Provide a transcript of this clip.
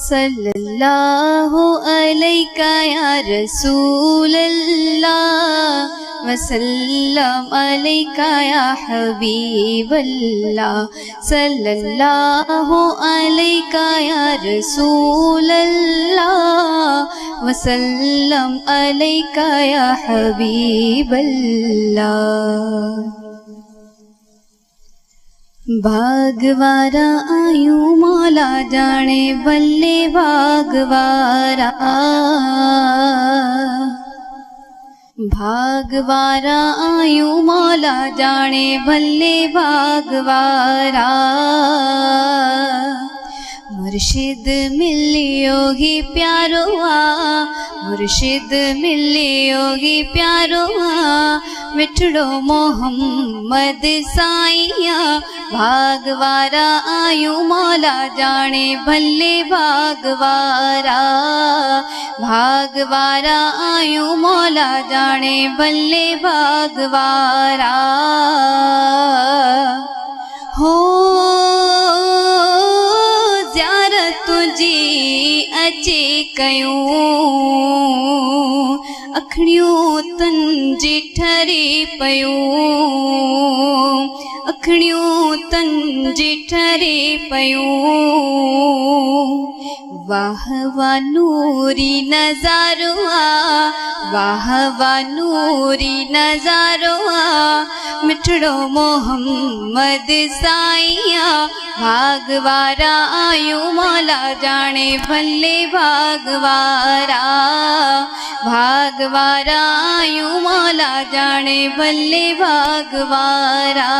सल्लल्लाहु अलैका या रसूल अल्लाह वसल्लम अलैका या हबीब अल्लाह। सल्लल्लाहु अलैका या रसूल अल्लाह वसल्लम अलैका या हबीब अल्लाह। भागवारा आयूं मौला जाने बल्ले भागवारा, भागवारा आयूं मौला जाने बल्ले भागवारा। मुर्शिद मिलियो ही प्यारो आ, मुर्शिद मिलियो ही प्यारो आ, मिठड़ो मोहम्मद साईया। भागवारा आयूं मौला जाने भले भागवारा, भागवारा आयूं मौला जाने भले भागवारा। हो ज़ियारत तुझी अचे कयूं, अखड़ियूं तंजी ठरी पयूं, अखड़ियूं तंजी ठरी पयूं। वाह वाह नूरी नज़ारो आ, वाह वाह नूरी नज़ारो आ, मिठड़ो मोहम्मद साईया। भागवारा आयूं मौला जाने भले भागवारा, भागवारा आयूं मौला जाने भले भागवारा।